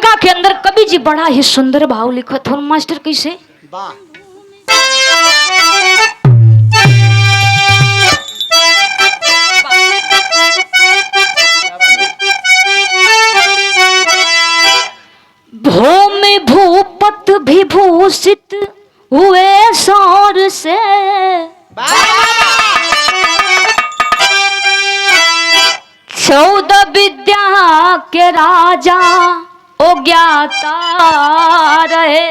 भूमिका के अंदर कवि जी बड़ा ही सुंदर भाव लिखत हो मास्टर कैसे वाह भूमि भूपत विभूषित हुए सौर से चौदह विद्या के राजा ओ ज्ञाता रहे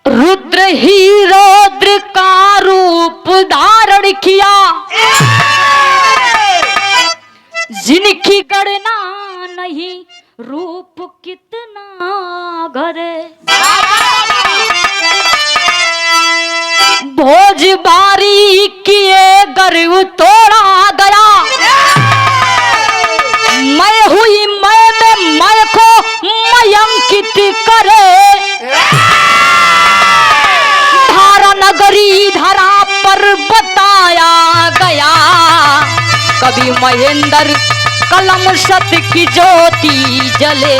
रुद्र ही रौद्र का रूप धारण किया जिनकी गणना नहीं रूप कितना घरे भोज बारी किए गर्व तोड़ा गया मैं हुई मैं में मैं को मयंकित करे धारा नगरी धरा पर बताया गया कभी महेंद्र कलम सत की ज्योति जले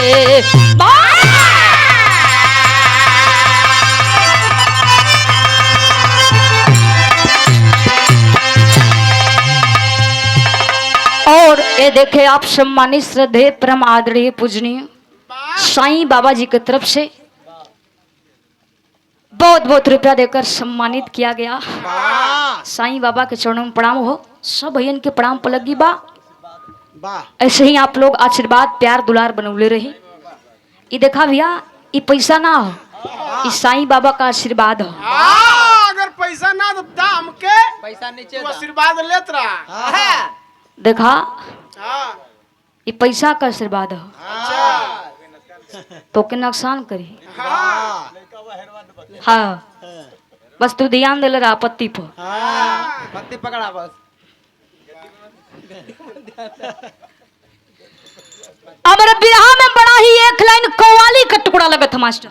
और ये देखे आप सम्मानित श्रद्धेय परम आदरणीय पूजनीय साईं बाबा जी की तरफ से बहुत बहुत रुपया देकर सम्मानित किया गया। साईं बाबा के चरणों में प्रणाम हो, सब भैयन के प्रणाम पलगी बा। ऐसे ही आप लोग आशीर्वाद प्यार दुलार बनौले रही। ये देखा भैया ये पैसा ना हो, ये साईं बाबा का आशीर्वाद हो। अगर पैसा ना दबता हमके पैसा नीचे आशीर्वाद लेत रहा देखा ये पैसा का आशीर्वाद हो तो के नुकसान करी। हाँ बस तू ध्यान दे रहा पत्ती पर पत्ती पकड़ा बस। अब बिरहा में बड़ा ही एक लाइन कव्वाली का टुकड़ा लगा था मास्टर।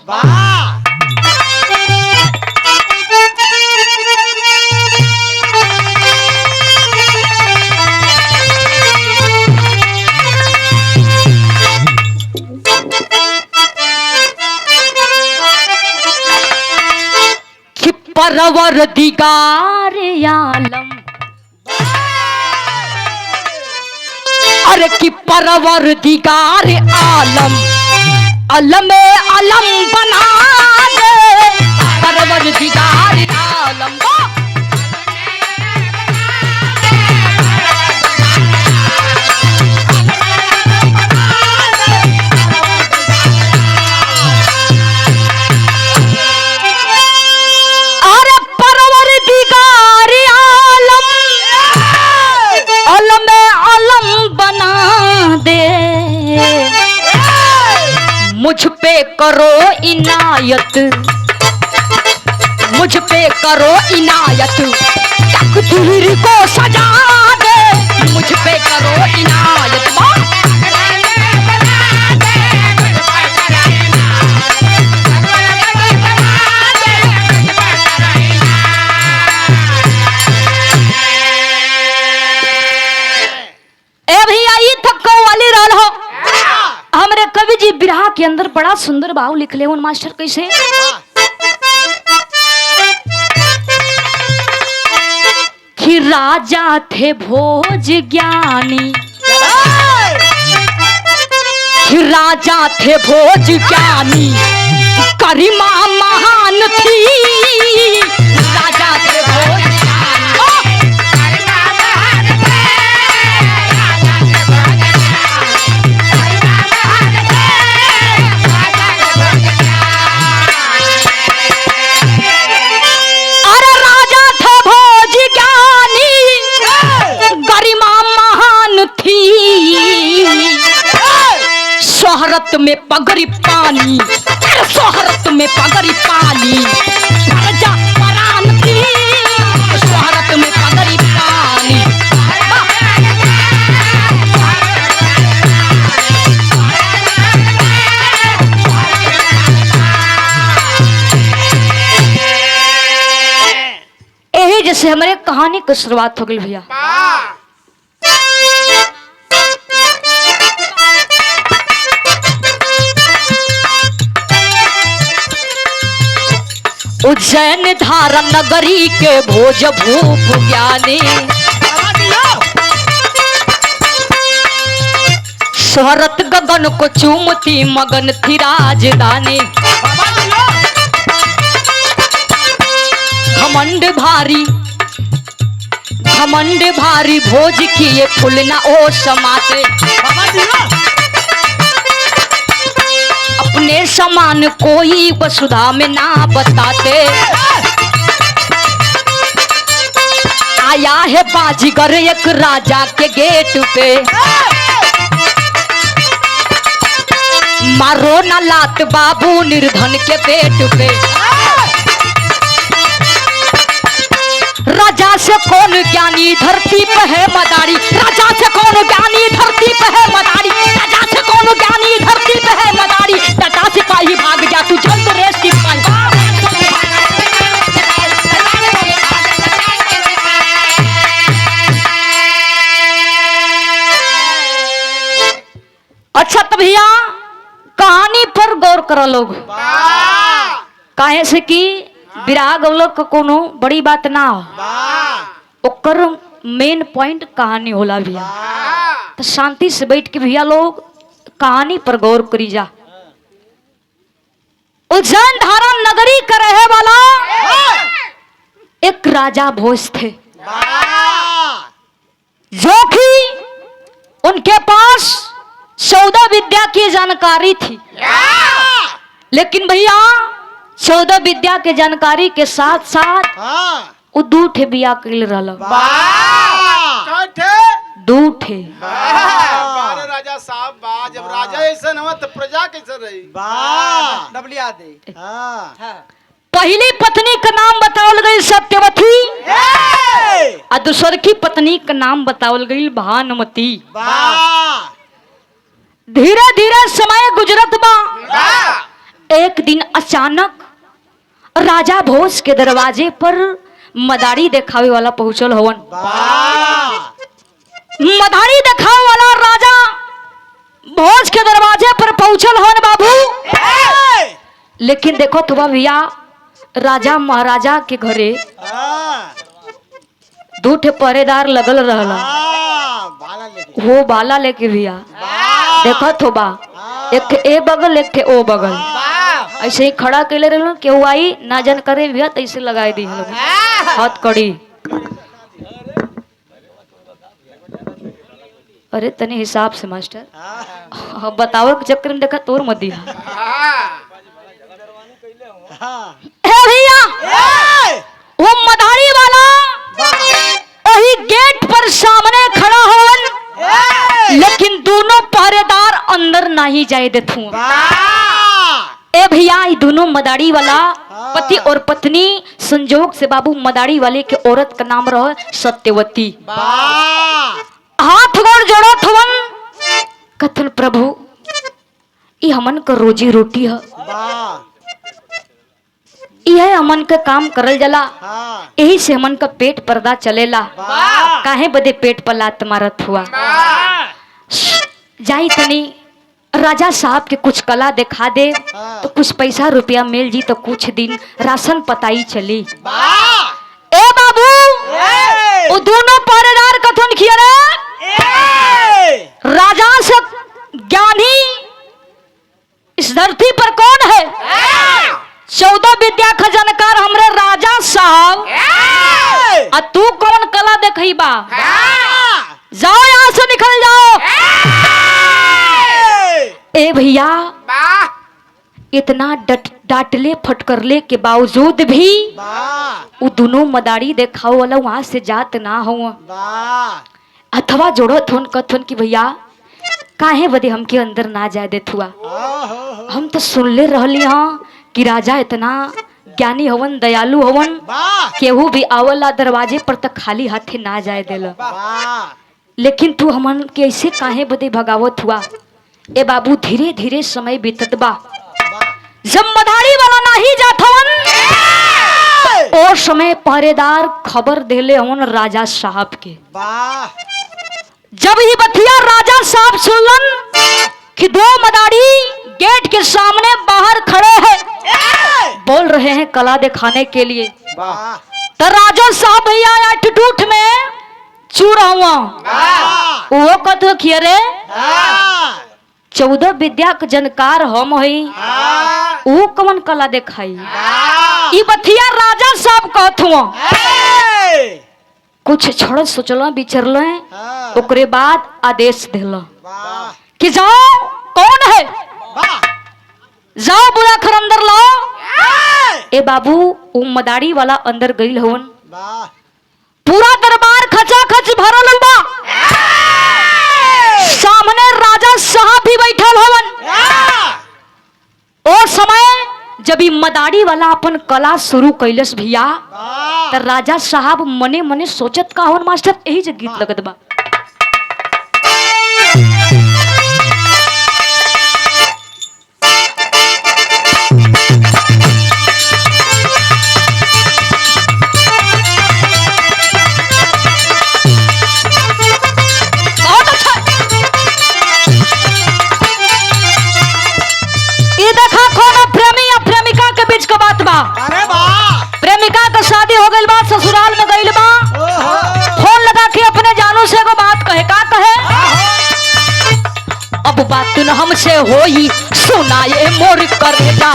परवर दिगार आलम अरे कि परवर दिगार आलम अलम अलम बना दे परवर दिगार आलम मुझ पे करो इनायत मुझ पे करो इनायत तकदीर को सजा दे मुझ पे करो इनायत हमरे कवि जी बिरहा के अंदर बड़ा सुंदर भाव लिख ले उन मास्टर कैसे कि राजा थे भोज ज्ञानी कि राजा थे भोज ज्ञानी करिमा महान थी राजा थे भोज शोहरत में पगड़ी पानी शोहरत में पगड़ी पानी प्रजा परान की शोहरत में पगड़ी पानी यही जैसे हमारे कहानी की शुरुआत हो गई भैया। उज्जैन धारा नगरी के भोज भूप ज्ञानी शहरत गगन को चूमती मगन थी राजधानी घमंड भारी भोज किए फूल न ओ समाते अपने समान कोई वसुधा में ना बताते आया है बाजीगर एक राजा के गेट पे मारो न लात बाबू निर्धन के पेट पे राजा से कौन ज्ञानी धरती पे है मदारी राजा से कौन ज्ञानी धरती पे है मदारी राजा से कौन ज्ञानी धरती पे है मदारी टटा सिपाही भाग जा तू जल्द रेस सिपाही अच्छा तो भैया कहानी पर गौर करो लोग काहे से कि विराग अवलोक का कोनो बड़ी बात ना हो ओकर मेन पॉइंट कहानी होला भैया तो शांति से बैठ के भैया लोग कहानी पर गौर करी जा उज्जैन धारा नगरी का रहे वाला एक राजा भोज थे जो कि उनके पास सौदा विद्या की जानकारी थी लेकिन भैया सौदा विद्या के जानकारी के साथ साथ वो दू ठे बिया कइल रहल दू ठे राजा साहब बा जब राजा ऐसा हुआ तो प्रजा कैसे रही डबलिया दे पहली पत्नी का नाम बतावल गई सत्यवती और दूसर की पत्नी का नाम बतावल गई भानुमती धीरे धीरे समय गुजरत बा एक दिन अचानक राजा भोज के दरवाजे पर मदारी देखावे वाला पहुंचल हवन मदारी देखावे वाला राजा भोज के दरवाजे पर पहुंचल हवन बाबू लेकिन देखो तो भैया राजा महाराजा के घरे दू ठे पहरेदार लगल रहला वो बाला लेके भैया देखो तो बा एक थे ए बगल एक थे ओ बगल ऐसे ही खड़ा कैले रहे केहू आई ना जन करे भैया तो ऐसे लगाई दी हाथ कड़ी अरे तने हिसाब से मास्टर बताओ के चक्कर में देखा तोर मत दिया भैया वो मदारी वाला वही गेट पर सामने खड़ा होवन लेकिन दोनों पहरेदार अंदर नहीं जाए देथू ए भैया दोनों मदारी वाला पति और पत्नी संजोग से बाबू मदारी वाले के औरत का नाम रहा सत्यवती हाथ गोड़ जोड़ो थवन कथन प्रभु ये हमन का रोजी रोटी है यह हमन का काम करल जला यही से हमन का पेट पर्दा चलेला काहे बदे पेट पर लात मारत हुआ जाई तनी राजा साहब के कुछ कला दिखा दे तो कुछ पैसा रुपया मिल जी तो कुछ दिन राशन पताई चली ए बाबू वो दोनों पहरेदार कथन किया रे राजा से ज्ञानी इस धरती पर कौन है सौदा विद्या का जानकार हमरे राजा साहब और तू कौन कला देखई बा जाओ यहाँ से निकल जाओ ए भैया इतना डांटले फटकरले के बावजूद भी वो दोनों मदारी देखाओ वाला वहां से जात ना हो अथवा जोड़ो थोन कथन की भैया काहे बदे हमके अंदर ना जाए देत हुआ हम तो सुनले रहली हाँ कि राजा इतना ज्ञानी हवन दयालु हवन केहू भी आवला दरवाजे पर तक खाली हाथे ना जाए देला लेकिन तू हमन के ऐसे काहे बदे भगावत हुआ ए बाबू धीरे धीरे समय बीतत बा जब मदारी वाला नहीं जात हवन और समय पहरेदार खबर देले हवन राजा साहब के जब ही बतिया राजा साहब सुनलन कि दो मदारी गेट के सामने बाहर खड़े हैं बोल रहे हैं कला दिखाने के लिए। वाह तो राजा साहब भैया एटीट्यूड में चूर हुआ वो कथो किए रे 14 विद्या के जानकार हम हई वो कौन कला दिखाई ई बथिया राजा साहब कहत हुआ कुछ छोड़ सोचल विचरल ओकरे बाद आदेश दिल कि जाओ कौन है जाओ बुला कर अंदर लाओ। ए बाबू वो मदारी वाला अंदर गईल हवन पूरा दरबार खचा खच भरल बा सामने राजा साहब भी बैठल हवन। ओ समय जब ई मदारी वाला अपन कला शुरू कैलस भैया त राजा साहब मने मने सोचत का हवन मास्टर यही जे गीत लगत बा। प्रेमिका का शादी हो गई बा ससुराल में गई बा फोन लगा के अपने जानू से को बात कहे का कहे अब बात न हमसे होई सुनाए मोर करेगा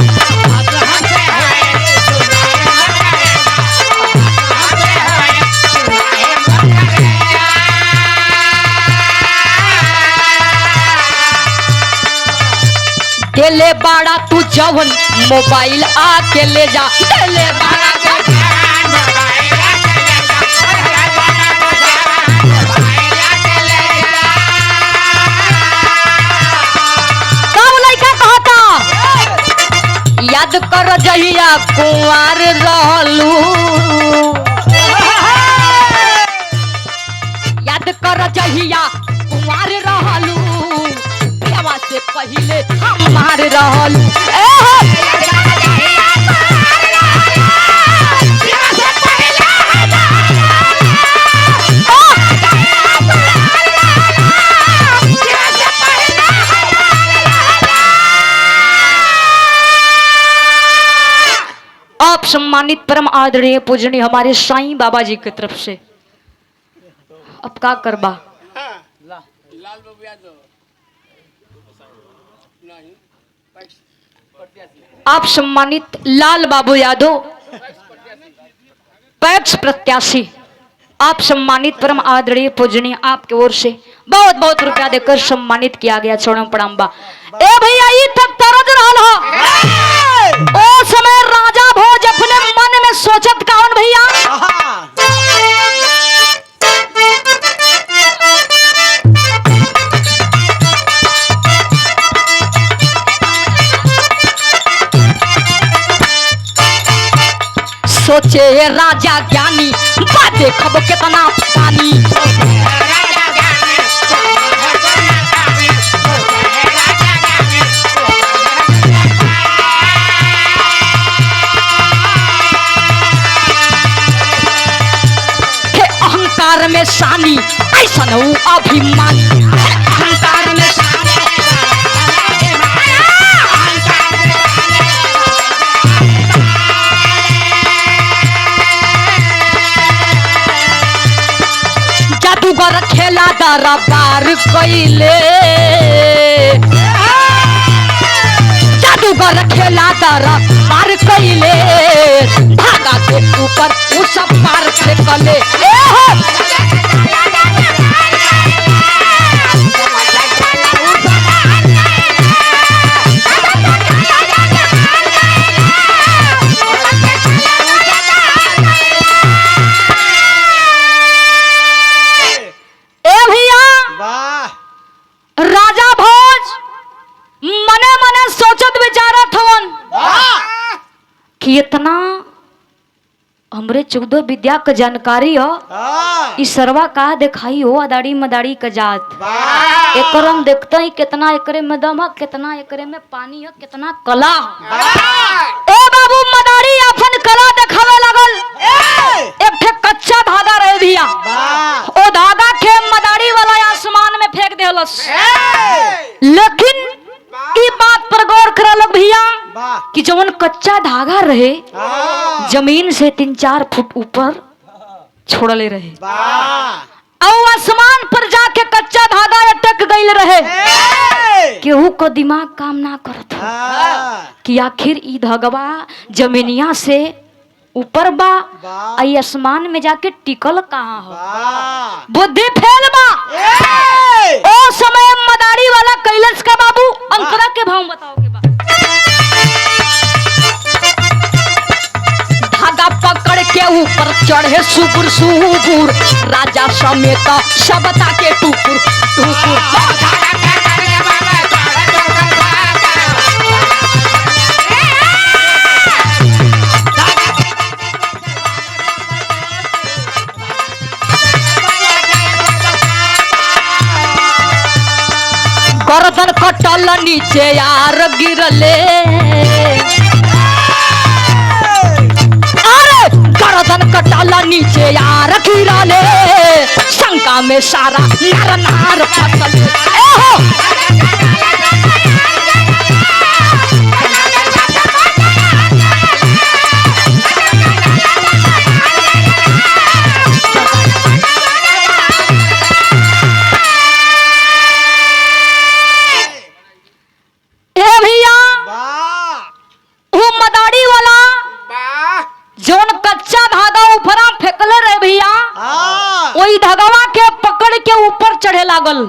ले बाड़ा तू जवन मोबाइल आके ले जा ले बाड़ा याद कर जहिया कुंवार रहलू याद कर जहिया कुंवार रहलू प्यावा से पहले हमार रहलू आप सम्मानित परम आदरणीय पूजनीय हमारे साईं बाबा जी की तरफ से अब का करबा आप सम्मानित लाल बाबू यादव पैक्स प्रत्याशी आप सम्मानित परम आदरणीय पूजनीय आपके ओर से बहुत बहुत रुपया देकर सम्मानित किया गया। चौड़म प्रणाम बा ए भैया ई तक तरज रहल हो ओ समय राजा भोज अपने मन में सोचत कौन भैया सोचे राजा ज्ञानी बातें खब कितना पानी अहंकार में शानी ऐसा न अभिमानी अहंकार में जादूगर खेला दरबार कैले जादूगर खेला दरबार कैले धागा के ऊपर वो सब पार फेंकले राजा भोज मने मने सोचत विचारत हवन कि इतना हमरे 14 विद्या का जानकारी हो इस सरवा का दिखाई हो अदाड़ी मदाड़ी का जात एकरम देखते ही कितना एकरे में दम है कितना एकरे में पानी है कितना कला ए बाबू मदारी अपन कला दिखावे लगल एक ठे कच्चा धागा रहे भैया ओ धागा के मदारी वाला आसमान में फेंक देलस लेकिन ई बात पर गौर कर लग भैया कि जवन कच्चा रहे, जमीन से 3-4 फुट ऊपर छोड़ले रहे। और आसमान पर जाके कच्चा धागा अटक गईल रहे। केहू को दिमाग काम ना करत कि आखिर ई धगवा जमीनिया से ऊपर बा, आई आसमान में जाके टिकल कहाँ हो। बुद्धि फेल बा। ओ समय मदारी वाला कैलाश का बाबू अंतरा के भाव बताओ के बा। धागा पकड़ के ऊपर चढ़े सुबुर सुबुर, राजा समेत सबता के टुकुर टुकुर। गर्दन कटल नीचे यार गिरले, अरे गर्दन कटल नीचे यार गिरले, शंका में सारा नर नार फसल। लागल,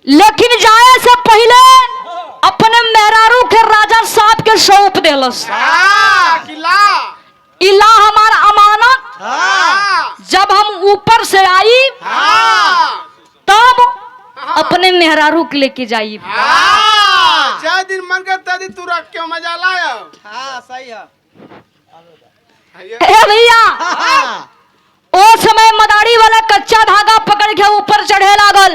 लेकिन जाए से पहले अपने मेहरारू के राजा साहब के सौंप देलस। इला हमारा अमानत, जब हम ऊपर से आई तब अपने मेहरारू के लेके जाई। जय दिन मन करता दिन तू रख के मजा लाया। सही है भैया। ओ समय मदारी वाला कच्चा धागा पकड़ के ऊपर चढ़े लागल।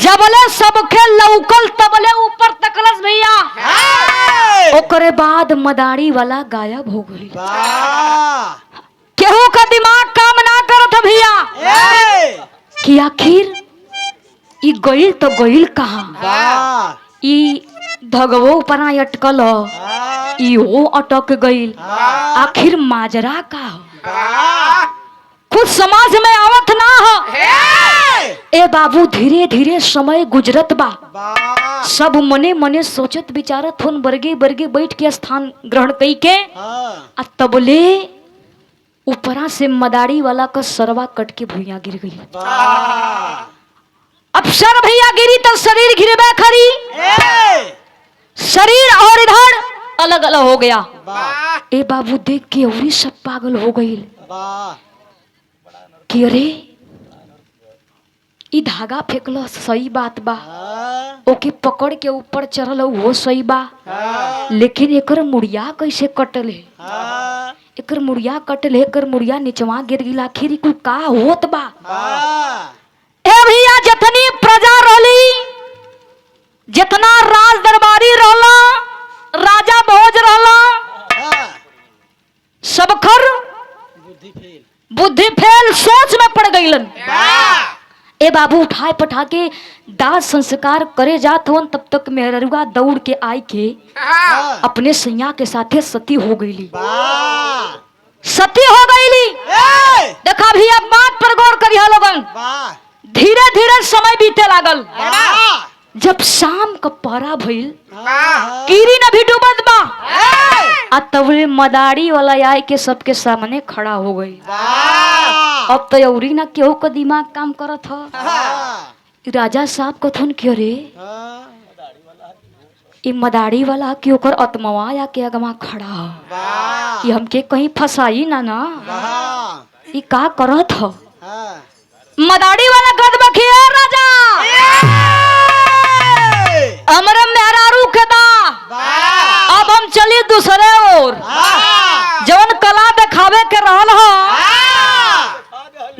जबले सबके लौकल तबले ऊपर तकलस भैया। ओकरे बाद मदारी वाला गायब हो गई। केहू का दिमाग काम ना करत भैया कि आखिर ई गइल तो गइल कहाँ। ई धगवो पना अटकल, इहो अटक गइल, आखिर माजरा का कुछ समझ में आवत ना हो। ए बाबू धीरे धीरे समय गुजरत बा। सब मने मने सोचत विचारत होन, बरगे बरगे बैठ के स्थान ग्रहण कई के आ तबले ऊपरा से मदारी वाला का सरवा कट के भुइया गिर गई। अब सर भैया गिरी तो शरीर गिरबे खरी, शरीर और इधर अलग अलग हो गया। ए बाबू देख के औरी सब पागल हो गई कि अरे ई धागा फेंकल सही बात बा, ओके पकड़ के ऊपर चढ़ल वो सही बा, लेकिन एकर मुड़िया कैसे कटल है। एकर मुड़िया कटल है, एकर मुड़िया निचवा गिर गिला, आखिर कुल का होत बा। ए भैया जितनी प्रजा रोली, जितना राज दरबारी रहला, राजा भोज रहला, सबकर बुद्धि फेल सोच में पड़ गईलन। ए बाबू उठाए पठा के दाह संस्कार करे जात होन, तब तक मेहरुआ दौड़ के आई के अपने सैया के साथे सती हो गईली। सती हो गईली। देखा भी अब बात पर गौर करिया लोगन। धीरे धीरे समय बीते लागल। जब शाम का पहरा भइल, कीरी न भी डूबत बा, आ तबले मदारी वाला आए के सबके सामने खड़ा हो गई। अब तो औरी ना केहू का दिमाग काम करत ह। राजा साहब कथन क्यों रे ई मदारी वाला के ओकर आत्मवा या के अगमा खड़ा ह, कि हमके कहीं फसाई ना ना, ई का करत ह। मदारी वाला गद बखिया राजा हमरे मेहरारू के दा, अब हम चली दूसरे ओर। जवन कला दिखावे के रहल ह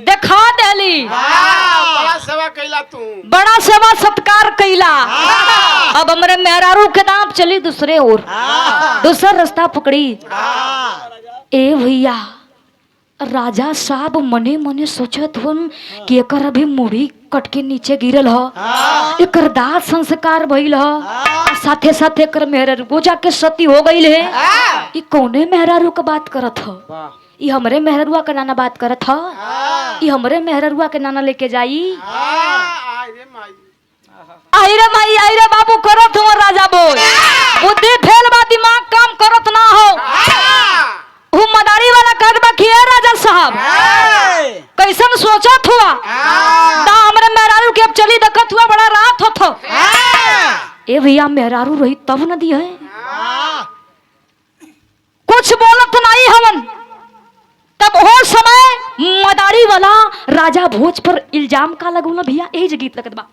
दिखा देली। बड़ा सेवा कैला तू, बड़ा सेवा सत्कार कैला। अब हमरे मेहरारू के दाम चली दूसरे ओर, दूसरा रास्ता पकड़ी। ए भैया राजा साहब मने मने सोचत हुन कि एकर अभी मुड़ी कट के नीचे गिरल ह, एकर दाह संस्कार भइल ह, और साथे साथे एकर मेहरारू जाके सती हो गई है। ई कौने मेहरारू का बात करत ह? ई हमरे मेहरुआ के नाना बात करत ह। ई हमरे मेहरुआ के नाना लेके जाई। आई रे माई आई रे बाबू करत हो राजा बोल। बुद्धि फेल बा दिमाग काम करत ना हो। हु मदारी वाला कदबा किए राजा साहब। कैसन सोचत हुआ? दा हमरे मेहरारू के अब चली देखत हुआ बड़ा रात होत। ए भैया मेहरारू रही तब न दी है। कुछ बोलत नहीं हमन। तब हो समय मदारी वाला राजा भोज पर इल्जाम का लगौला भैया यही गीत लगत बा।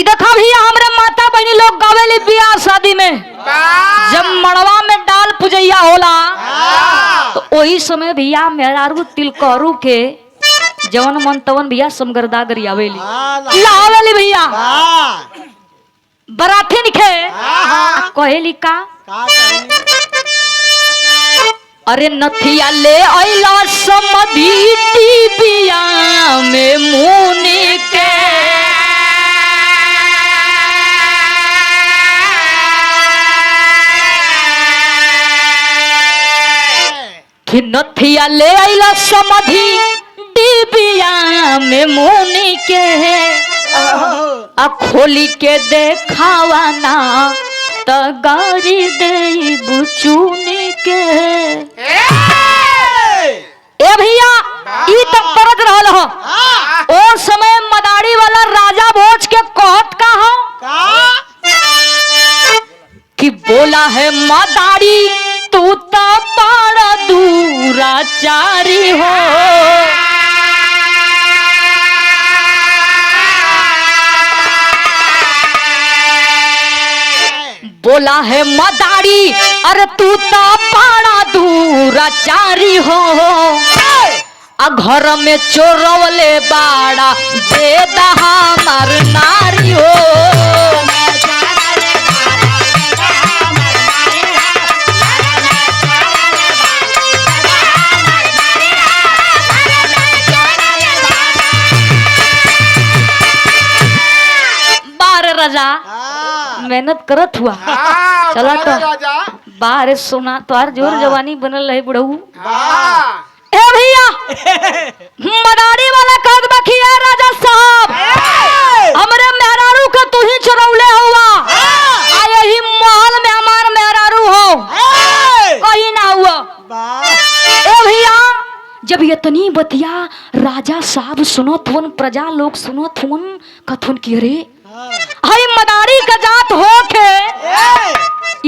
देखा भैया हमरे माता बहनी लोग गावेली बियाह शादी में जब मड़वा में डाल पुजैया होला तो वही समय भैया मेहरारू तिलकरू के जवन मन तवन भैया समगरदा गरियावेली लावेली भैया बराती निखे कहेली का अरे नथिया ले आइला समधी बिया में मुनि के कि नथिया ले आइला समधी बिया में मुनि के आ खोली के देखावा ना त गारी दे बुचुनी के। ए भैया ई तक करत रहल हो। ओ समय मदारी वाला राजा भोज के कहत का हो कि बोला है मदारी तू तो बड़ा दूराचारी हो। बोला है मदारी अरे तू तो बड़ा दूराचारी हो। आ घर में चोरवले बाड़ा बेदा हमार नारी हो। बार राजा मेहनत करत हुआ चला तो बाहर सोना तोहार जोर जवानी बनल रहे बुढ़ऊ। ए भैया मदारी वाला कद बखिया राजा साहब हमरे मेहरारू के तू ही चुरौले हुआ आए ही महल में हमार मेहरारू हो कहीं ना हुआ। ए भैया जब इतनी बतिया राजा साहब सुनत हुन प्रजा लोग सुनत हुन कथुन की अरे हाय मदारी का जात हो के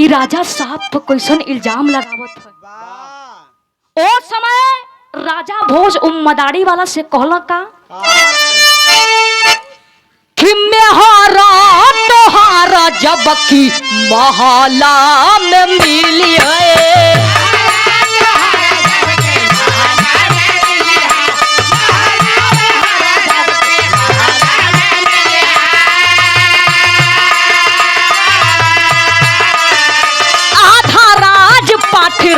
ई राजा साहब पर कैसन इल्जाम लगावत है। ओ समय राजा भोज मदारी वाला से कहला का कि मेहरा तोहारा जब की महला में मिली है।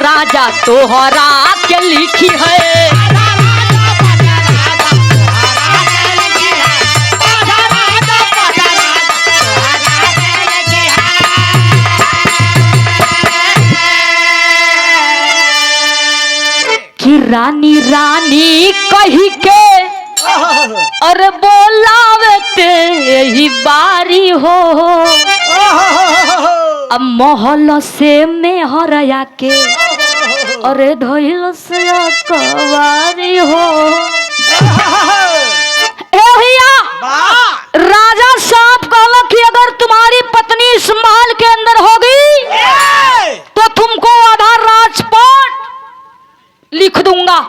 राजा तोहरा के लिखी है कि रानी रानी कही के अरे बोलावे ते यही बारी हो। अब महल से में हरया के अरे धइल से कवारी हो। ए भैया राजा साहब कहला कि अगर तुम्हारी पत्नी इस महल के अंदर होगी तो तुमको आधा राजपाट लिख दूंगा।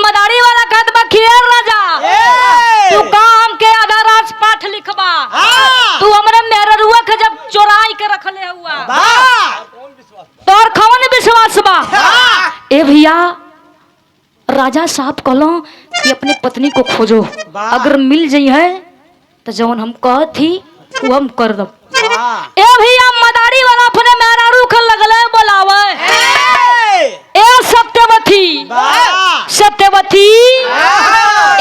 मदारी वाला कदमा किया राजा तू काम के आधा राजपाट लिखबा तू हमरे मेहरुआ के जब चोराई के रखले हुआ तोर कौन विश्वास बा। ए भैया राजा साहब कहलो कि अपने पत्नी को खोजो, अगर मिल जाई है तो जवन हम कह थी वो हम कर दो। ए भैया मदारी वाला अपने मेहरारू के लगले बोलावे, ए सत्यवती सत्यवती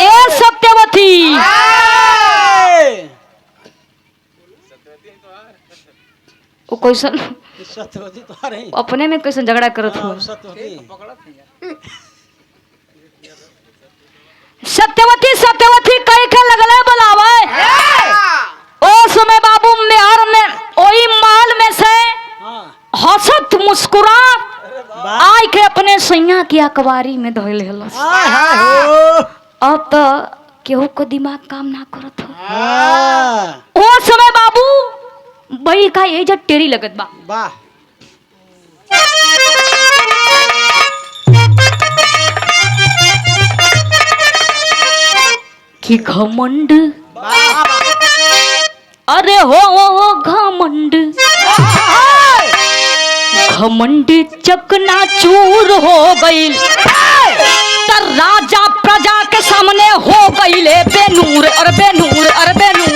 ए सत्यवती। वो कैसन अपने में कैसन झगड़ा करत हो। सत्यवती सत्यवती कई के लगले बोलावे। ओ समय बाबू मेहर में ओई माल में से हंसत मुस्कुरात आई के अपने सैया की अकबारी में धइल हलस। अब तो केहू को दिमाग काम ना करत हो। ओ समय बाबू बड़ी का ये जो टेरी लगत बा। वाह कि घमंड, अरे हो घमंड, घमंड चकना चूर हो गईल तर राजा प्रजा के सामने हो गईले बेनूर और बेनूर और बेनूर।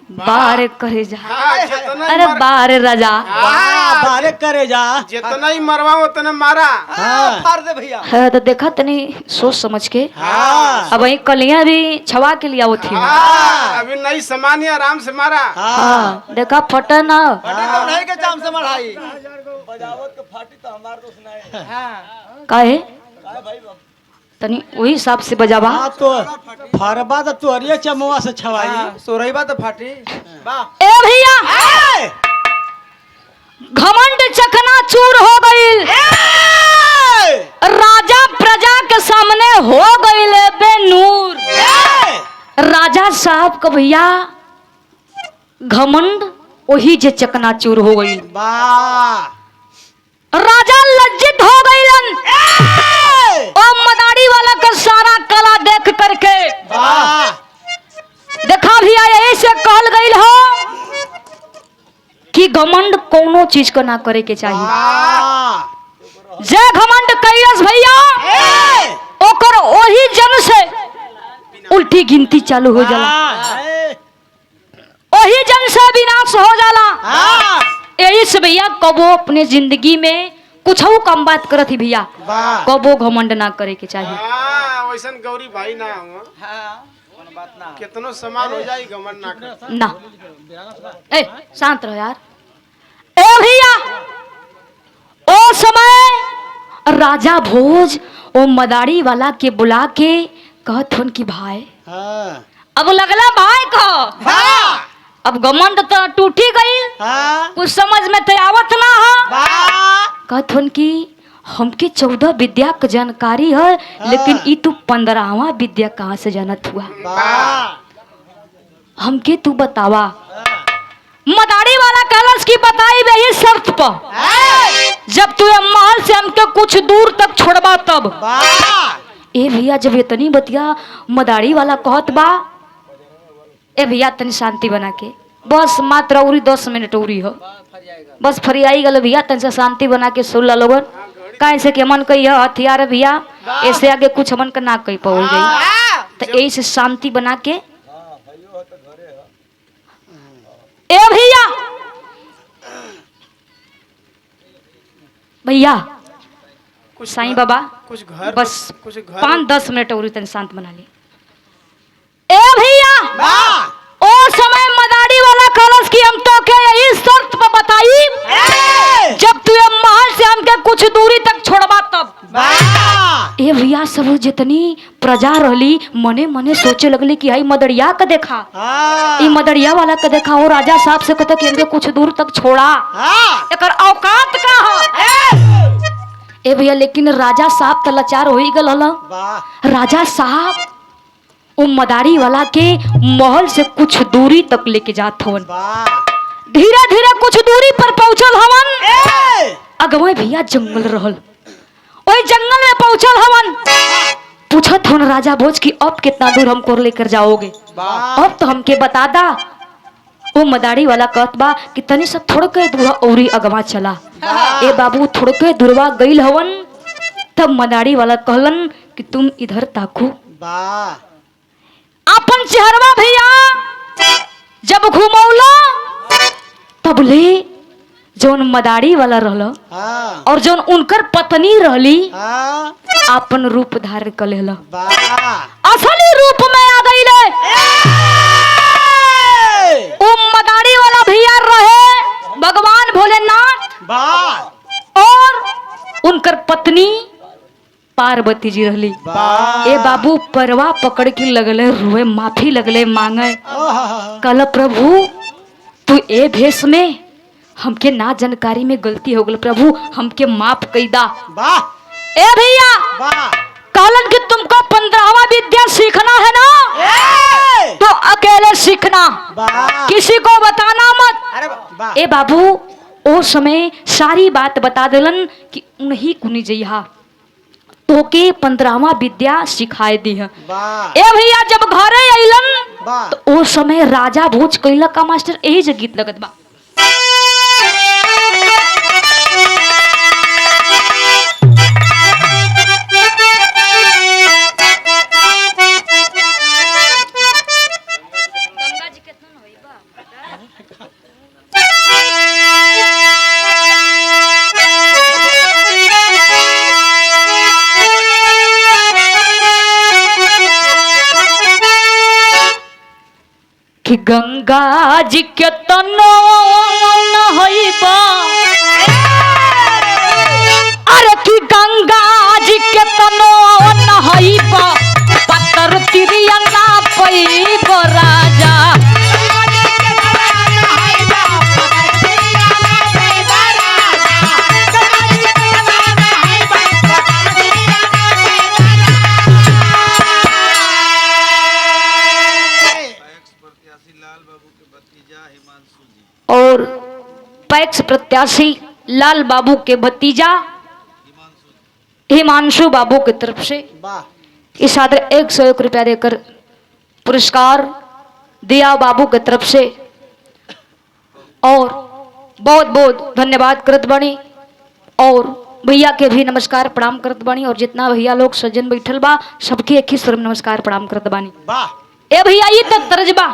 बार करे जा, अरे बार राजा बारे करे जा, जितना ही मरवा उतना मारा। फाड़ दे भैया। है तो देखा तनी सोच समझ के। अब वही कलियां भी छवा के लिया वो थी। अभी नई सामान ही आराम से मारा। देखा फटा ना नहीं के जाम से मराई बजावत के फाटी तो हमार दोस्त नहीं। काहे तनी वही हिसाब से बजावा। तो फरबा तो तोरिए चमुआ से छवाई सोरईबा तो फाटी। ए भैया घमंड चकना चूर हो गईल, राजा प्रजा के सामने हो गईल बेनूर। राजा साहब का भैया घमंड वही जे चकना चूर हो गईल। राजा लज्जित हो गईलन और मदारी वाला का सारा कला देख करके देखा भैया यही से कहल गईल हो कि घमंड कोनो चीज को ना करे के चाहिए। जे घमंड कैलस भैया ओकर वही जन से उल्टी गिनती चालू हो जाला, वही जन से विनाश हो जाला। यही से भैया कबो अपने जिंदगी में कुछ कम बात करत ही भैया, कबो घमंड ना करे के चाहिए। वैसन गौरी भाई ना हो, कितनो समार हो जाए घमंड ना कर ना। ए शांत रहो यार। ए भैया ओ समय राजा भोज ओ मदारी वाला के बुला के कहत हन कि भाई अब लगला भाई कहो। अब घमंड तो टूटी गई, कुछ समझ में तो आवत ना है। कहथन कि हमके 14 विद्या का जानकारी है, लेकिन ई तू 15वां विद्या कहाँ से जानत हुआ? हमके तू बतावा। मदारी वाला कहलस की बताई वही शर्त पर जब तू महल से हमके कुछ दूर तक छोड़बा तब। ए भैया जब इतनी बतिया मदारी वाला कहत बा, ए भैया तनी शांति बना के बस मात्र उरी 10 मिनट उरी हो, बस फरियाई गल भैया तन से शांति बना के सुन ला लोगन। काहे से के मन कही हथियार भैया ऐसे आगे कुछ मन का ना कही पहुंच गई, तो ऐसे शांति बना के। ए भैया भैया कुछ साईं बाबा कुछ घर बस कुछ घर 5-10 मिनट और तन शांत बना ली। ए भैया ओ समय मदारी वाला कलश की हम तो के यही शर्त पर बताई जब तू ये महल से हमके कुछ दूरी तक छोड़बा तब। ए भैया सब जितनी प्रजा रहली मने मने सोचे लगली कि हई मदरिया का देखा, ई मदरिया वाला का देखा। और राजा साहब से कहता कि हमके कुछ दूर तक छोड़ा, एकर औकात का है। ए भैया लेकिन राजा साहब तो लाचार हो ही गल हला। राजा साहब वो मदारी वाला के महल से कुछ दूरी तक लेके जात हवन। धीरे धीरे कुछ दूरी पर पहुंचल हवन। अगवे भैया जंगल रहल, वही जंगल में पहुंचल हवन। पूछत हवन राजा भोज की अब कितना दूर हमको लेकर जाओगे, अब तो हमके बता दा। वो मदारी वाला कहत बा कि तनी सा थोड़ के दूर औरी अगवा चला। ए बाबू थोड़ के दूरवा गईल हवन। तब मदारी वाला कहलन कि तुम इधर ताकू। अपन चेहरवा भैया जब घुमौला तब ले जौन मदारी वाला रहल और जौन उनकर पत्नी रहली अपन रूप धारण कर लेला। असली रूप में आ गईले। ओ मदारी वाला भैया रहे भगवान भोलेनाथ और उनकर पत्नी पार्वती जी रहली। ए बाबू परवा पकड़ के लगले रोए, माफी लगले मांगे। कल प्रभु तू ए भेष में हमके ना जानकारी में गलती हो गल, प्रभु हमके माफ कई दा। ए भैया कहलन कि तुमको 15वां विद्या सीखना है ना तो अकेले सीखना, किसी को बताना मत। ए बाबू ओ समय सारी बात बता दिलन कि उन्हीं कुनी जइहा तो के 15वां विद्या सिखाए दी है। ए भैया जब घरे अइलन तो ओ समय राजा भोज कैला का मास्टर यही जे गीत लगत बा। कि गंगा जी के तनो नहइबा, अरे कि गंगा जी के तनो नहइबा पत्थर तिरिया ना पइब राजा। और पैक्स प्रत्याशी लाल बाबू के भतीजा हिमांशु बाबू की तरफ से इस आदर 101 रुपया देकर पुरस्कार दिया बाबू की तरफ से। और बहुत बहुत धन्यवाद करत बानी और भैया के भी नमस्कार प्रणाम करत बानी और जितना भैया लोग सज्जन बैठल बा सबके एक ही स्वर में नमस्कार प्रणाम करत बानी। ए भैया ये तक तरज बा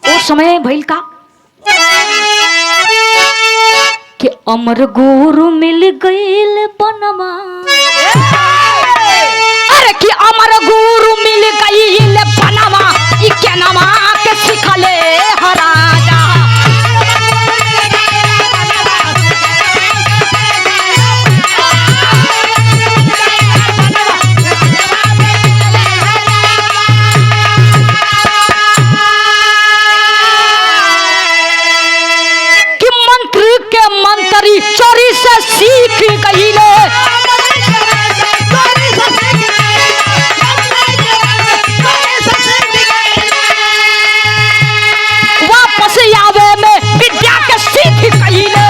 उस समय भइल का कि अमर गुरु मिल गईल बनवा, अरे कि अमर गुरु मिल गईल बनवा ई के नमा के सिखले हराजा। चोरी से सीख गईले, वापस आवे में विद्या के सीख गईले।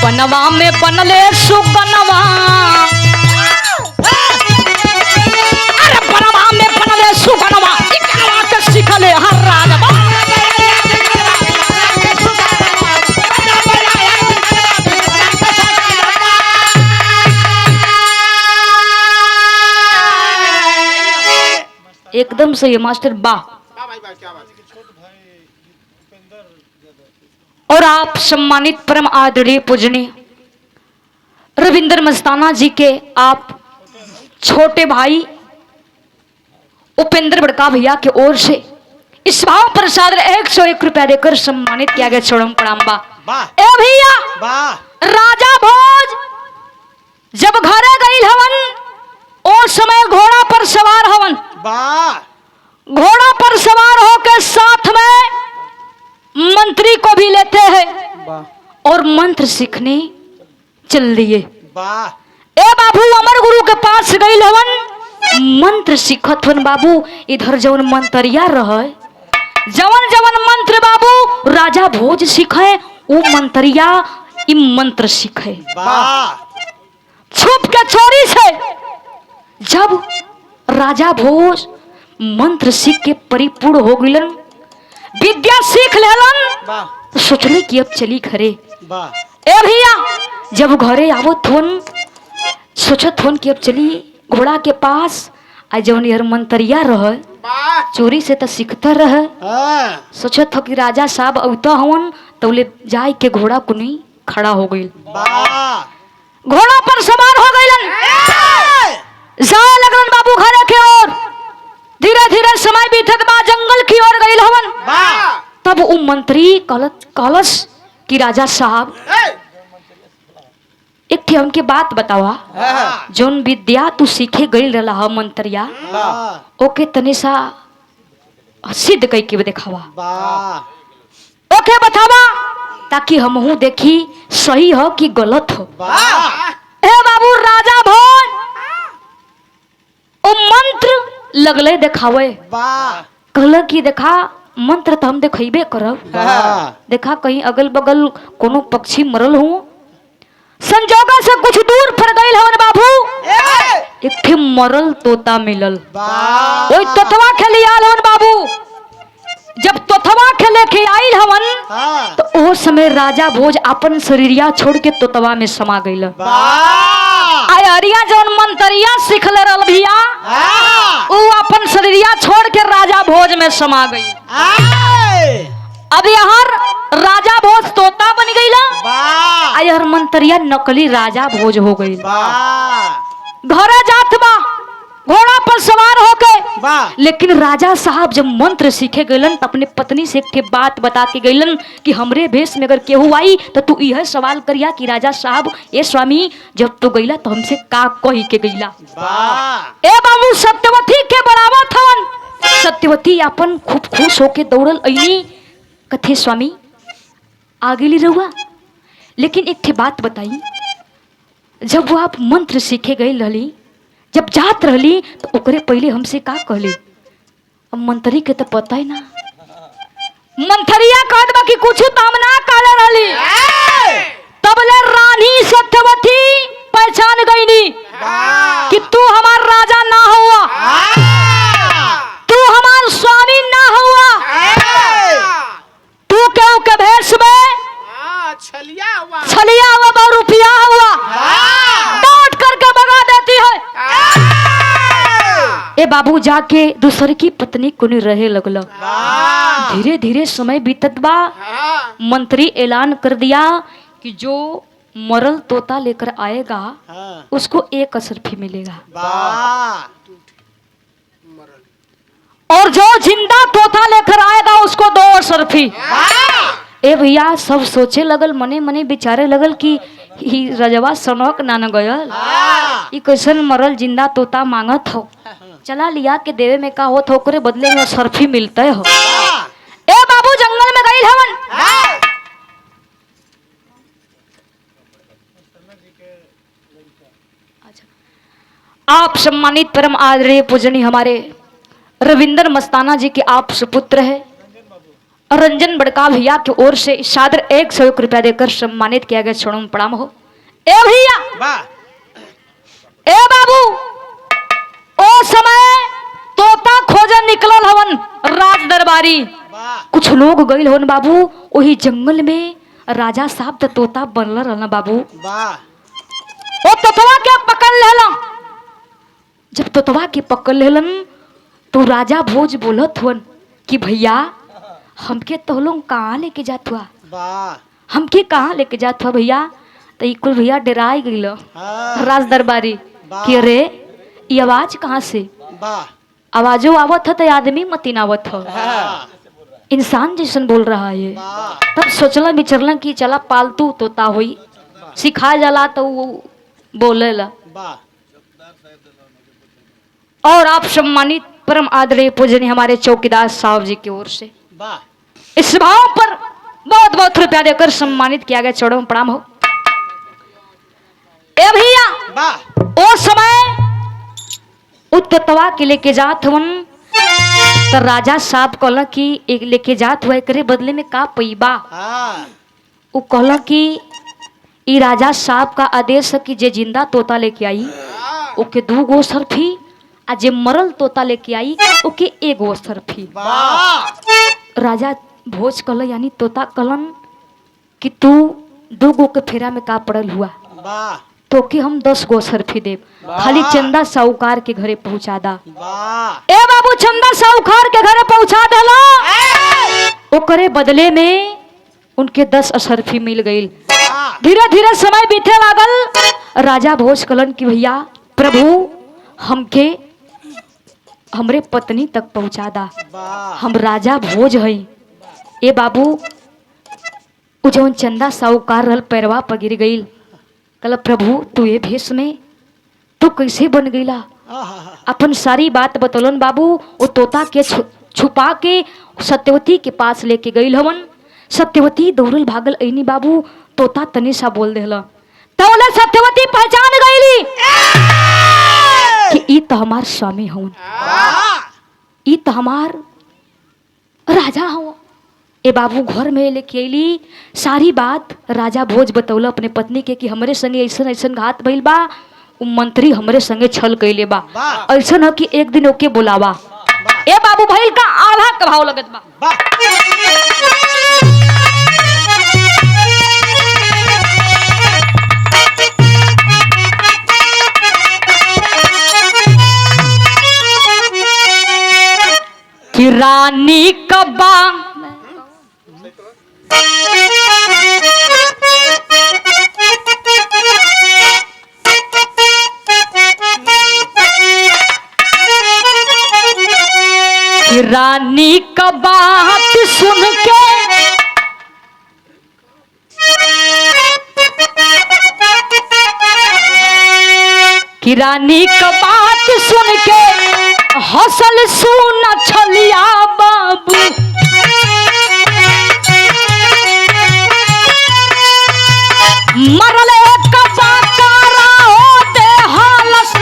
बनवा में बनले सुगनवा, सिखले हर राजवा। एकदम सही मास्टर बा। और आप सम्मानित परम आदरणीय पूजनीय रविंद्र मस्ताना जी के आप छोटे भाई उपेंद्र बड़का भैया के ओर से इस भाव प्रसाद 101 रुपया देकर सम्मानित किया गया। छोड़म प्रणाम बा। ए भैया राजा भोज जब घरे गई हवन ओ समय घोड़ा पर सवार हवन। घोड़ा पर सवार होकर साथ में मंत्री को भी लेते हैं और मंत्र सीखने चल दिए। ए बाबू अमर गुरु के पास गई हवन मंत्र सीखत हन। बाबू इधर जवन मंत्रिया रहे जवन जवन मंत्र बाबू राजा भोज सीखे वो मंत्रिया इ मंत्र सीखे। जब राजा भोज मंत्र सीख के परिपूर्ण हो गइलन, विद्या सीख लेलन, वाह तो सोचले कि अब चली घरे। वाह ए भैया जब घरे आवत हुन, सोचत हुन कि अब चली घोड़ा के पास। आ जवन यार मंतरिया रह चोरी से तो सीखता रह, हाँ सोचत हो कि राजा साहब अवता हवन, तौले जाय के घोड़ा कुनी खड़ा हो गइल। वाह घोड़ा पर सवार हो गइलन, जाए लगलन बाबू घरे के ओर। धीरे धीरे समय बीतत बा, जंगल की ओर गइल हवन। वाह तब उ मंत्री कहलस कि राजा साहब एक ठे हमके बात बतावा, जोन विद्या तू सीखे गइल रहला ह मंत्रिया, वाह ओके तने सा सिद्ध कई के देखावा, वाह ओके बतावा ताकि हमहू देखी सही हो कि गलत हो। वाह ए बाबू राजा भोज ओ मंत्र लगले देखावे, वाह कहल कि देखा मंत्र तो हम देखेबे करब, वाह देखा कहीं अगल बगल कोनो पक्षी मरल हो, संजोगा से कुछ दूर पर गइल हवन बाबू, एक ठे मरल तोता मिलल। वाह ओई तोतवा के लिए आल हवन बाबू। जब तोतवा के लेके आइल हवन, हाँ तो ओ समय राजा भोज अपन शरीरिया छोड़ के तोतवा में समा गइल। वाह आय अरिया जौन मंतरिया सिखले रहल भैया, हाँ उ अपन शरीरिया छोड़ के राजा भोज में समा गई। आए अब यहाँ राजा भोज तोता बन गईला, वाह आय हर मंतरिया नकली राजा भोज हो गई। वाह घरे जात बा घोड़ा पर सवार होके, वाह लेकिन राजा साहब जब मंत्र सीखे गइलन तो अपने पत्नी से एक ठे बात बता के गइलन कि हमरे भेष में अगर केहू आई तो तू यह सवाल करिया कि राजा साहब ए स्वामी जब तू गइला तो हमसे का कही के गइला। वाह ए बाबू सत्यवती के बराबर थवन। सत्यवती अपन खूब खुश होके दौड़ल अइनी, कथे स्वामी आ गेली रहुआ, लेकिन एक ठे बात बताई, जब वो आप मंत्र सीखे गई रहली, जब जात रहली तो ओकरे पहले हमसे का कहली? अब मंत्री के तो पता ही ना, मंथरिया कहत बा कि कुछ तो हम ना कहले रहली, तबले रानी सत्यवती पहचान गईनी कि तू हमार राजा ना हुआ, तू हमार स्वामी ना हुआ, तू क्यों के भेष में छलिया हुआ बहुरूपिया हुआ, डांट करके भगा देती है। ए बाबू जाके दूसरे की पत्नी कुनी रहे लगल। धीरे धीरे समय बीतत बा, मंत्री ऐलान कर दिया कि जो मरल तोता लेकर आएगा उसको 1 असरफी मिलेगा, और जो जिंदा तोता लेकर आएगा उसको 2 असरफी। ए भैया सब सोचे लगल, मने मने विचारे लगल कि ही रजवा सनक ना न गयल, ई कैसन मरल जिंदा तोता मांगत हो, चला लिया के देवे में का होत हो, ओकरे बदले में असरफी मिलते हो। ए बाबू जंगल में गइल हवन, आप सम्मानित परम आदरणीय पूजनीय हमारे रविंदर मस्ताना जी के आप सुपुत्र है, रंजन बड़का भैया की ओर से सादर 101 रुपया देकर सम्मानित किया गया। छोड़ो प्रणाम हो। ए भैया ए बाबू ओ समय तोता खोजन निकलल हवन राज दरबारी, कुछ लोग गइल हवन बाबू वही जंगल में, राजा साहब तो तोता बनल रहना बाबू, ओ तोतवा के पकड़ लेला। जब तोतवा के पकड़ लेलन तो राजा भोज बोलत हुन कि भैया हमके तो लोग कहाँ लेके जात हुआ, हमके कहाँ लेके जात हुआ भैया? तो कुल भैया डराई गइल राज दरबारी कि अरे ये आवाज कहाँ से? आवाजो आवत है तो आदमी मतीन आवत हो, इंसान जैसन बोल रहा है। तब सोचला विचरला कि चला पालतू तोता हुई, सिखा जाला तो वो बोलेला। और आप सम्मानित परम आदरणीय पूजनीय हमारे चौकीदार साहब जी की ओर से इस भाव पर बहुत बहुत रुपया देकर सम्मानित किया गया। चढ़ो प्रणाम हो। ए भैया ओ समय उत्तवा के लेके जात हवन तो राजा साहब कहला कि एक लेके जात हुआ करे बदले में का पैबा? वो कहला कि ई राजा साहब का आदेश है कि जे जिंदा तोता लेके आई ओके 2 गो सरफी आ जे मरल तोता लेके आई ओके एगो असरफी। राजा भोज कहल यानी तोता कहलन कि तू 2 गो के फेरा में का पड़ल हुआ, तो कि हम 10 गो असरफी देव, खाली चंदा साहूकार के घरे पहुंचा दा। ए बाबू चंदा साहूकार के घरे पहुंचा देला, ओकरे बदले में उनके 10 असरफी मिल गई। धीरे धीरे समय बीते लागल। राजा भोज कहलन कि भैया प्रभु हमके हमरे पत्नी तक पहुंचा दा, हम राजा भोज हई। ए बाबू उ जौन चंदा साहूकार रहल पैरवा पर गिर गई। कहल प्रभु तू ये भेष में तू कैसे बन गईला? अपन सारी बात बतौलन बाबू। वो तोता के छुपा के सत्यवती के पास लेके गई हवन। सत्यवती दौड़ल भागल ऐनी बाबू, तोता तनी सा बोल देला तौले सत्यवती पहचान गईली कि ई तो हमार स्वामी हवन, ई तो हमार राजा हवन। ए बाबू घर में लेके अली, सारी बात राजा भोज बतौला अपने पत्नी के कि हमरे संगे ऐसन ऐसन घात भइल बा, उ मंत्री हमरे संगे छल कइले बा, ऐसन ह कि एक दिन ओके बुलावा। ए बाबू भइल का आधा का भाव लगत बा। कि रानी कब्बा रानी का बात सुन के कि रानी का बात सुन के हसल सुन छलिया बाबू। मरले कबा कारा होते हालस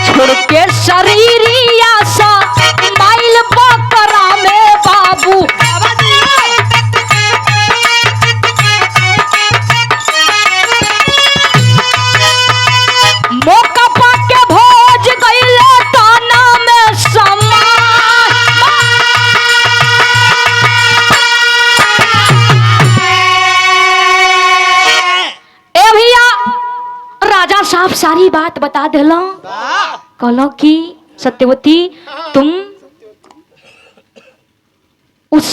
छोड़ के शरीरिया सा माइल बकरा में बाबू। मौका पाके भोज गईले ताना में समा। ए भैया राजा साहब सारी बात बता देला। कहलो कि सत्यवती तुम उस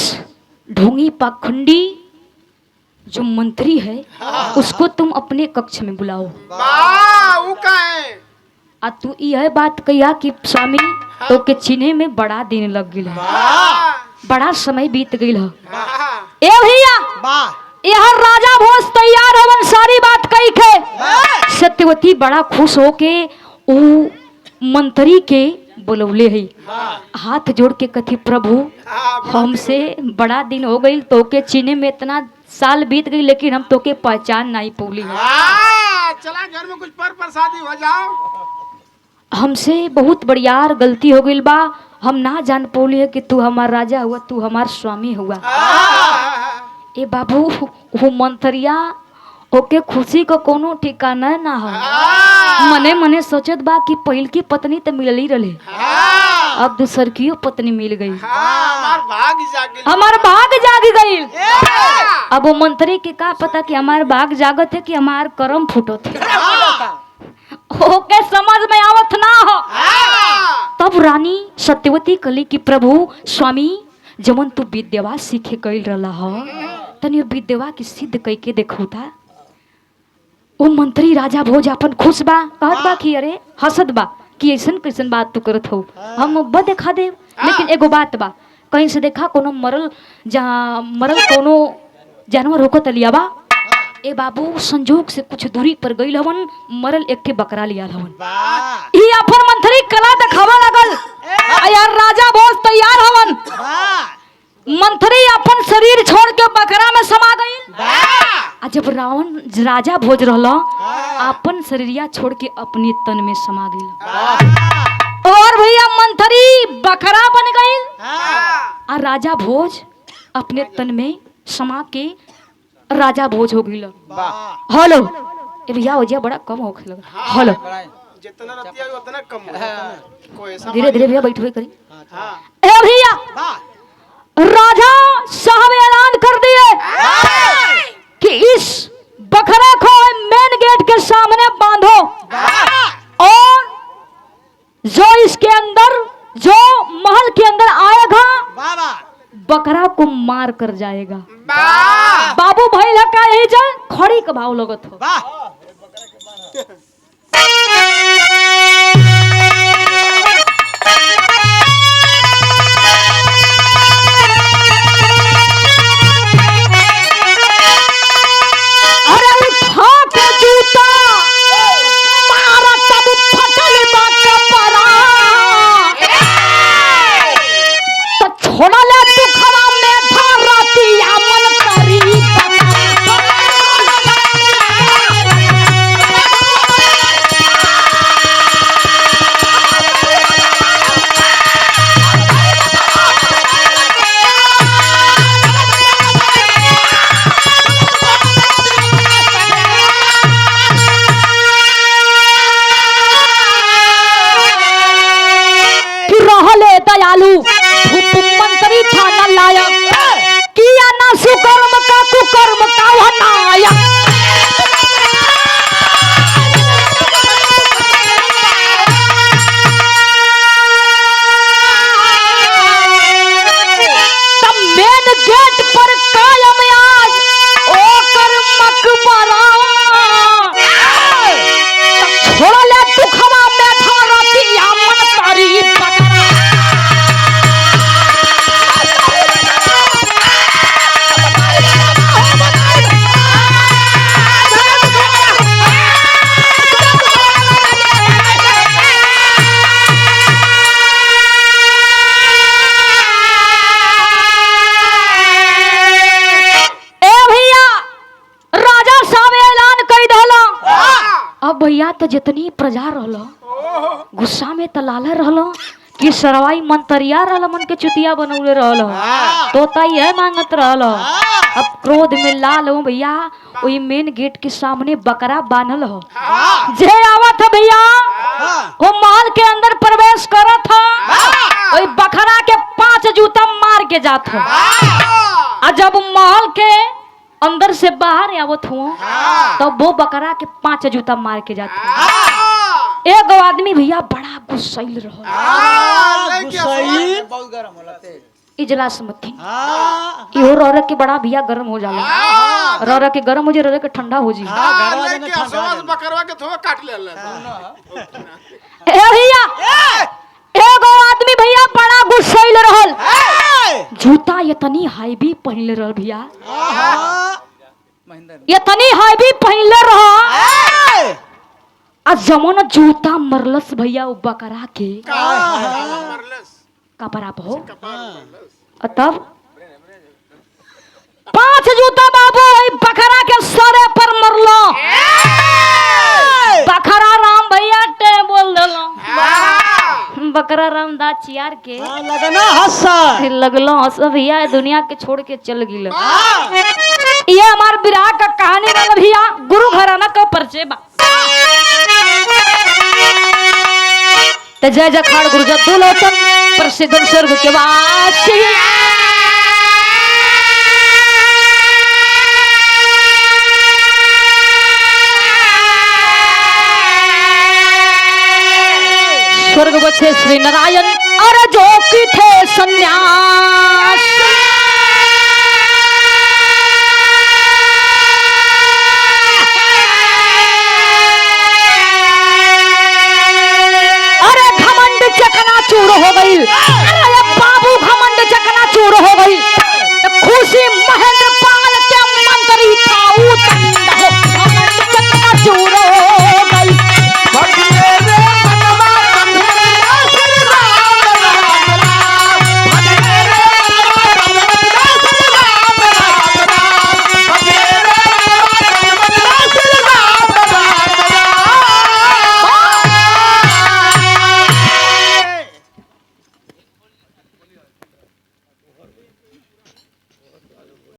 ढोंगी पाखंडी जो मंत्री है उसको तुम अपने कक्ष में बुलाओ। आ तू यह बात कहिया कि स्वामी तो के चिन्हे में बड़ा दिन लग गई, बड़ा समय बीत गई है। ए भैया यह राजा भोज तैयार हवन सारी बात कही के। सत्यवती बड़ा खुश होके उ मंत्री के बुलौले है, हाथ जोड़ के कथी प्रभु हमसे बड़ा दिन हो गई, तो के चिन्हे में इतना साल बीत गई लेकिन हम तो के पहचान नहीं पौली। चला घर में कुछ पर प्रसादी हो जाओ। हमसे बहुत बड़ियार गलती हो गई बा, हम ना जान पौली है कि तू हमार राजा हुआ, तू हमार स्वामी हुआ। ए बाबू वो मंत्रिया ओके खुशी को कोनो ठिकाना ना हो। मने मने सोचत बा कि पहिल की पत्नी तो मिलली रहे, अब दूसर की पत्नी मिल गई, हमार भाग जाग गई। अब वो मंत्री के का पता कि हमार भाग जागत है कि हमार कर्म फूटत है, ओके समझ में आवत ना हो। तब रानी सत्यवती कली कि प्रभु स्वामी जमन तू विद्यावा सीखे कइल रहा हो तनी विद्यावा की सिद्ध कई के देखो था। वो मंत्री राजा भोज अपन खुश बा, कहत बा कि अरे हसद बा कि ऐसन कैसन बात तू करत हो, हम अब देखा दे। लेकिन एगो बात बा, कहीं से देखा कोनो मरल जहाँ मरल कोनो जानवर होको तलिया बा। ए बाबू संजोग से कुछ दूरी पर गई हवन, मरल एक के बकरा लिया हवन। ई अपन मंत्री कला दिखावा लगल। यार राजा भोज तैयार हवन, मंत्री अपन शरीर छोड़ के बकरा में समा गई। जब रावण राजा भोज रहला अपन शरीरिया छोड़ के अपनी तन में समा गई और भैया मंत्री बकरा बन गई। आ राजा भोज अपने तन में समा के राजा भोज हो गई। वाह हेलो ए भैया वजह बड़ा कम हो गया। हेलो जितना रतिया उतना कम हो कोई ऐसा धीरे धीरे भैया बैठवे करी। हां ए भैया राजा साहब ऐलान कर दिए कि इस बकरा को मेन गेट के सामने बांधो और जो इसके अंदर जो महल के अंदर आएगा बकरा को मार कर जाएगा। बाबू भाई लगा यही जा खड़ी का भाव लगत हो। अरे उठा के जूता मारा तब फटल बाका परा तो छोड़ा ले तू खरा में धारतिया मन करी दयालु मंत्री थाना लायक किया ना सुकर्म का कुकर्म का वह नायक। तब मेन गेट पर कायम आज ओ कर मकबरा छोड़ ले दुखवा में धारतिया मन तारी बकरा। अब भैया तो जितनी प्रजा रहलो गुस्सा में तो लाला रहलो कि सरवाई मंतरिया रहलो मन के चुतिया बनौले रहलो तो ताई है मांगत रहलो। अब क्रोध में लाल हो भैया वही मेन गेट के सामने बकरा बांधल हो जे आवत है भैया वो महल के अंदर प्रवेश करत था वही बकरा के 5 जूता मार के जात हो। और जब महल के अंदर से बाहर आवत हुआ तो वो बकरा के 5 जूता मार के जाते। एक आदमी भैया बड़ा गुस्सैल रहो बहुत गरम होला तेल इजलास मत थी इहो रह के बड़ा भैया गर्म हो जाला रह के गर्म हो जे रह के ठंडा हो जी। बकरवा के थोड़ा काट ले ए भैया एगो आदमी भैया बड़ा गुस्सैल रहल जूता इतनी हाईवी पहनले रहल भैया इतनी हाईवी पहनले रह आ जमन जूता मरलस भैया उ बकरा के कपड़ा हो तब 5 जूता बाबू बकरा के सरे पर मरलो बकरा राम भैया टे बोल देलो बकरा राम दा चियार के लगना हंसा लगलो हंस भैया दुनिया के छोड़ के चल गिलो। ये हमार विराह का कहानी वाला भैया गुरु घराना का परिचय बा। ते जय जखाड़ गुरु जद्दू लोचन प्रसिद्ध स्वर्ग के वासी स्वर्ग बचे श्री नारायण और जो की थे सन्यास